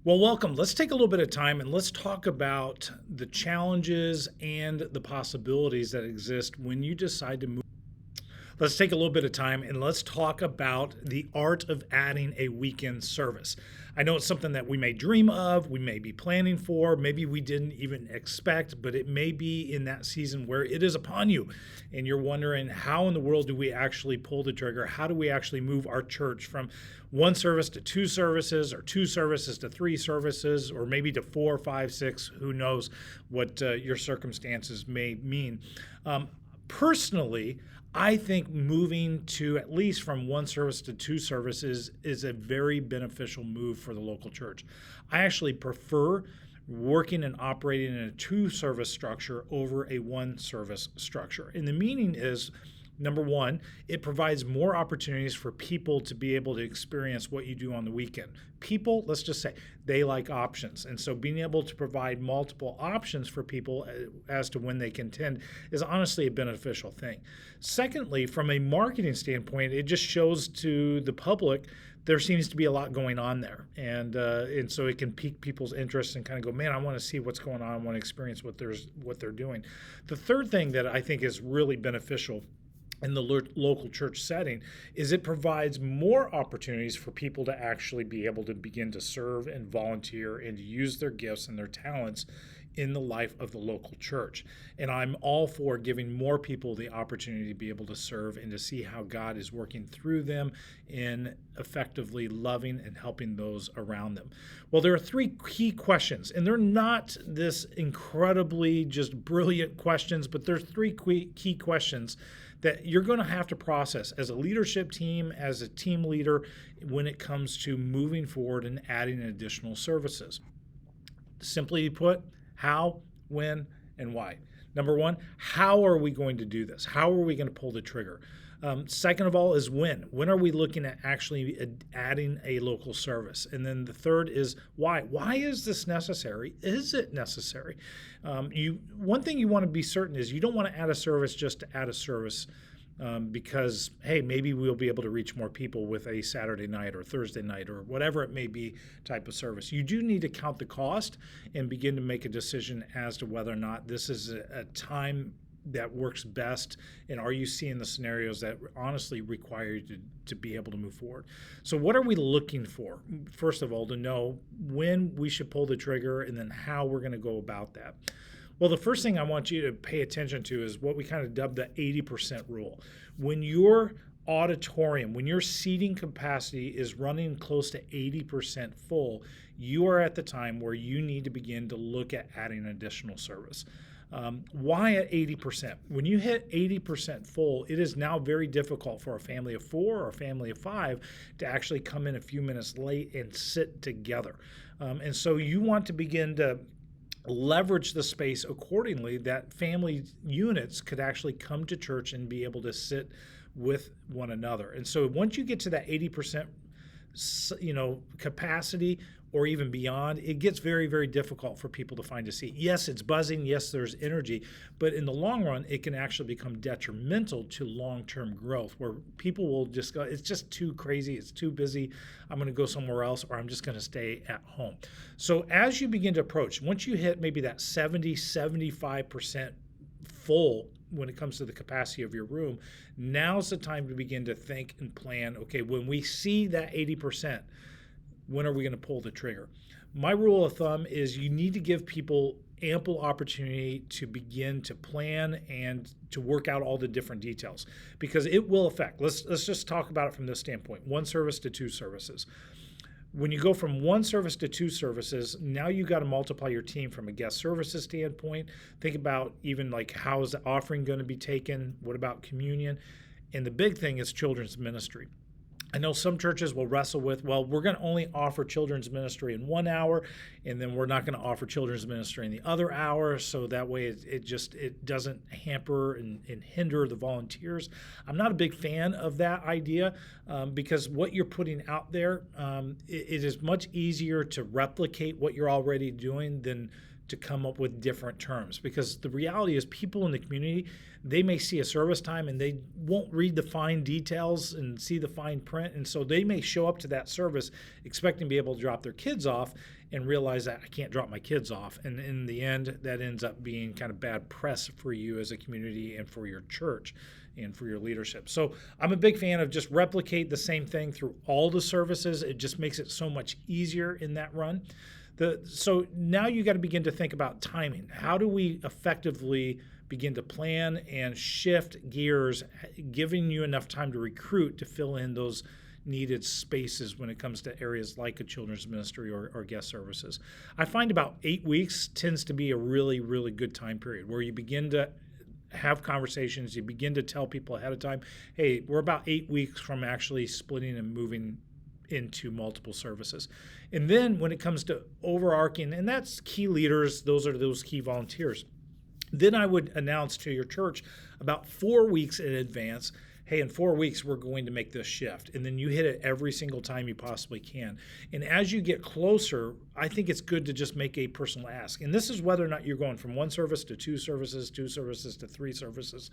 Well, welcome. Let's take a little bit of time and let's talk about the challenges and the possibilities that exist when you decide to move. Let's take a little bit of time and let's talk about the art of adding a weekend service. I know it's something that we may dream of, we may be planning for, maybe we didn't even expect, but it may be in that season where it is upon you and you're wondering how in the world do we actually pull the trigger? How do we actually move our church from one service to two services or two services to three services or maybe to four, five, six? Who knows what your circumstances may mean. Personally, I think moving to at least from one service to two services is a very beneficial move for the local church. I actually prefer working and operating in a two service structure over a one service structure. And the meaning is number one, it provides more opportunities for people to be able to experience what you do on the weekend. People, let's just say, they like options. And so being able to provide multiple options for people as to when they can attend is honestly a beneficial thing. Secondly, from a marketing standpoint, it just shows to the public there seems to be a lot going on there. And so it can pique people's interest and kind of go, man, I want to see what's going on. I want to experience what they're doing. The third thing that I think is really beneficial in the local church setting is it provides more opportunities for people to actually be able to begin to serve and volunteer and to use their gifts and their talents in the life of the local church. And I'm all for giving more people the opportunity to be able to serve and to see how God is working through them in effectively loving and helping those around them. Well, there are three key questions, and they're not this incredibly just brilliant questions, but there's three key questions that you're going to have to process as a leadership team, as a team leader, when it comes to moving forward and adding additional services. Simply put, how, when, and why. Number one, how are we going to do this? How are we going to pull the trigger? Second of all is when. When are we looking at actually adding a local service? And then the third is why. Why is this necessary? Is it necessary? One thing you want to be certain is you don't want to add a service just to add a service because, hey, maybe we'll be able to reach more people with a Saturday night or Thursday night or whatever it may be type of service. You do need to count the cost and begin to make a decision as to whether or not this is a time that works best, and are you seeing the scenarios that honestly require you to be able to move forward? So what are we looking for? First of all, to know when we should pull the trigger and then how we're going to go about that. Well, the first thing I want you to pay attention to is what we kind of dub the 80% rule. When your auditorium, when your seating capacity is running close to 80% full, you are at the time where you need to begin to look at adding additional service. Why at 80%? When you hit 80% full, it is now very difficult for a family of four or a family of five to actually come in a few minutes late and sit together. And so you want to begin to leverage the space accordingly that family units could actually come to church and be able to sit with one another. And so once you get to that 80% capacity or even beyond, it gets very, very difficult for people to find a seat. Yes, it's buzzing. Yes, there's energy. But in the long run, it can actually become detrimental to long-term growth where people will just go, it's just too crazy. It's too busy. I'm going to go somewhere else, or I'm just going to stay at home. So as you begin to approach, once you hit maybe that 70, 75% full when it comes to the capacity of your room, now's the time to begin to think and plan, okay, when we see that 80%, when are we going to pull the trigger? My rule of thumb is you need to give people ample opportunity to begin to plan and to work out all the different details because it will affect. Let's just talk about it from this standpoint. One service to two services. When you go from one service to two services, now you got to multiply your team from a guest services standpoint. Think about even like how is the offering going to be taken? What about communion? And the big thing is children's ministry. I know some churches will wrestle with, well, we're going to only offer children's ministry in 1 hour, and then we're not going to offer children's ministry in the other hour, so that way it doesn't hamper and hinder the volunteers. I'm not a big fan of that idea because what you're putting out there, it is much easier to replicate what you're already doing than to come up with different terms, because the reality is people in the community, they may see a service time and they won't read the fine details and see the fine print. And so they may show up to that service expecting to be able to drop their kids off and realize that I can't drop my kids off. And in the end, that ends up being kind of bad press for you as a community and for your church and for your leadership. So I'm a big fan of just replicate the same thing through all the services. It just makes it so much easier in that run. So now you got to begin to think about timing. How do we effectively begin to plan and shift gears, giving you enough time to recruit to fill in those needed spaces when it comes to areas like a children's ministry or guest services? I find about 8 weeks tends to be a really, really good time period where you begin to have conversations, you begin to tell people ahead of time, hey, we're about 8 weeks from actually splitting and moving into multiple services. And then when it comes to overarching, and that's key leaders, those are those key volunteers. Then I would announce to your church about 4 weeks in advance, hey, in 4 weeks, we're going to make this shift. And then you hit it every single time you possibly can. And as you get closer, I think it's good to just make a personal ask. And this is whether or not you're going from one service to two services to three services.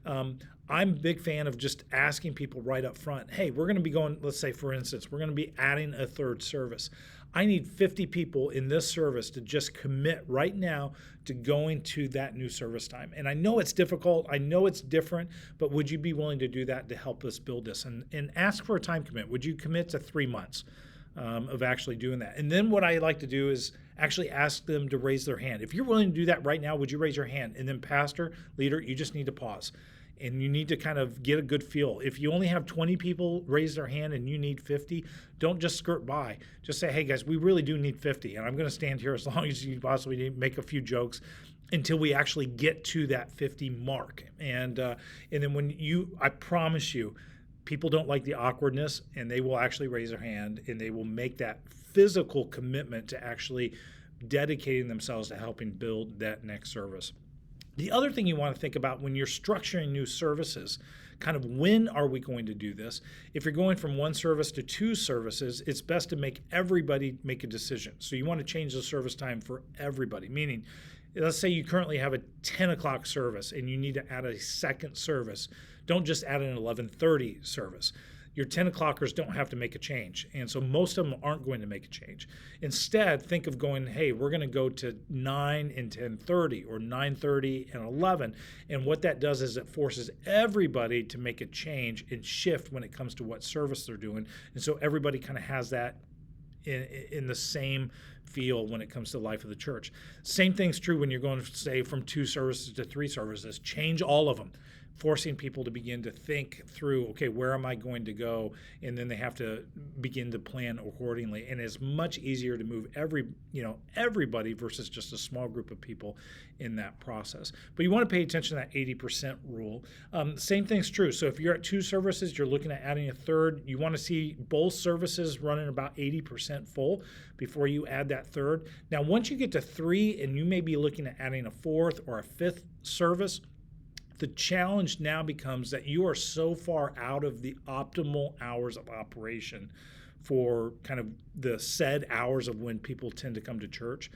I'm a big fan of just asking people right up front, hey, we're going to be going, let's say, for instance, we're going to be adding a third service. I need 50 people in this service to just commit right now to going to that new service time. And I know it's difficult. I know it's different, but would you be willing to do that to help us build this? And ask for a time commit. Would you commit to 3 months of actually doing that? And then what I like to do is actually ask them to raise their hand. If you're willing to do that right now, would you raise your hand? And then pastor, leader, you just need to pause. And you need to kind of get a good feel. If you only have 20 people raise their hand and you need 50, don't just skirt by. Just say, hey guys, we really do need 50. And I'm going to stand here as long as you possibly need, make a few jokes until we actually get to that 50 mark. And then I promise you, people don't like the awkwardness, and they will actually raise their hand and they will make that physical commitment to actually dedicating themselves to helping build that next service. The other thing you want to think about when you're structuring new services, kind of when are we going to do this? If you're going from one service to two services, it's best to make everybody make a decision. So you want to change the service time for everybody, meaning let's say you currently have a 10 o'clock service and you need to add a second service. Don't just add an 11:30 service. Your 10 o'clockers don't have to make a change. And so most of them aren't going to make a change. Instead, think of going, hey, we're going to go to 9 and 10:30 or 9:30 and 11. And what that does is it forces everybody to make a change and shift when it comes to what service they're doing. And so everybody kind of has that in the same feel when it comes to the life of the church. Same thing's true when you're going to say from 2 services to 3 services. Change all of them, forcing people to begin to think through, okay, where am I going to go? And then they have to begin to plan accordingly. And it's much easier to move everybody versus just a small group of people in that process. But you want to pay attention to that 80% rule. Same thing's true. So if you're at 2 services, you're looking at adding a third. You want to see both services running about 80% full before you add that third. Now, once you get to 3 and you may be looking at adding a 4th or a 5th service, the challenge now becomes that you are so far out of the optimal hours of operation for kind of the said hours of when people tend to come to church.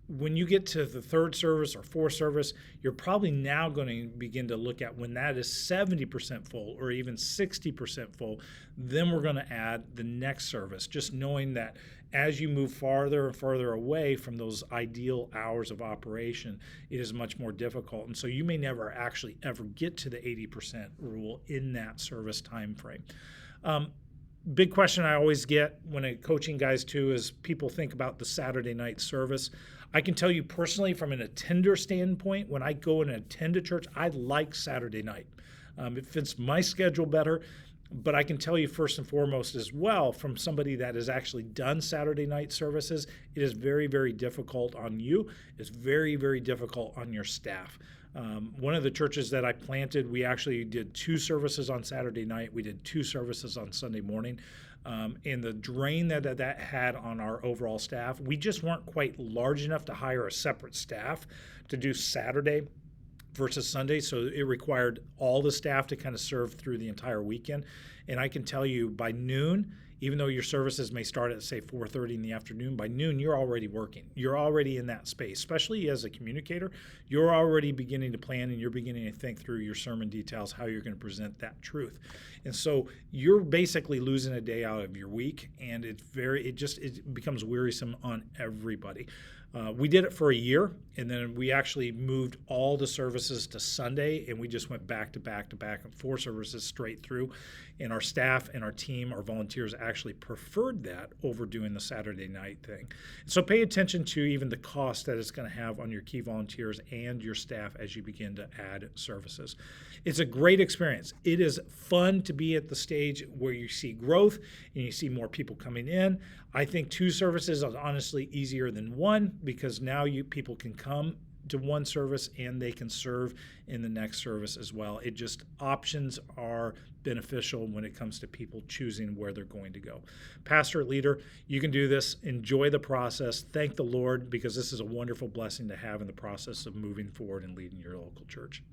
When you get to the 3rd service or 4th service, you're probably now going to begin to look at when that is 70% full or even 60% full, then we're going to add the next service, just knowing that as you move farther and farther away from those ideal hours of operation, it is much more difficult. And so you may never actually ever get to the 80% rule in that service time frame. Big question I always get when I'm coaching guys too is people think about the Saturday night service. I can tell you personally from an attender standpoint, when I go and attend a church, I like Saturday night. It fits my schedule better. But I can tell you first and foremost as well, from somebody that has actually done Saturday night services, it is very, very difficult on you. It's very, very difficult on your staff. One of the churches that I planted, we actually did 2 services on Saturday night. We did 2 services on Sunday morning. And the drain that had on our overall staff, we just weren't quite large enough to hire a separate staff to do Saturday versus Sunday, so it required all the staff to kind of serve through the entire weekend. And I can tell you by noon, Even though your services may start at, say, 4:30 in the afternoon, by noon, you're already working. You're already in that space, especially as a communicator. You're already beginning to plan and you're beginning to think through your sermon details, how you're going to present that truth. And so you're basically losing a day out of your week, and it becomes wearisome on everybody. We did it for a year, and then we actually moved all the services to Sunday, and we just went back to back to back and 4 services straight through. And our staff and our team, our volunteers actually preferred that over doing the Saturday night thing. So pay attention to even the cost that it's going to have on your key volunteers and your staff as you begin to add services. It's a great experience. It is fun to be at the stage where you see growth and you see more people coming in. I think 2 services is honestly easier than 1, because now people can come to one service and they can serve in the next service as well. Options are beneficial when it comes to people choosing where they're going to go. Pastor, leader, you can do this. Enjoy the process. Thank the Lord, because this is a wonderful blessing to have in the process of moving forward and leading your local church.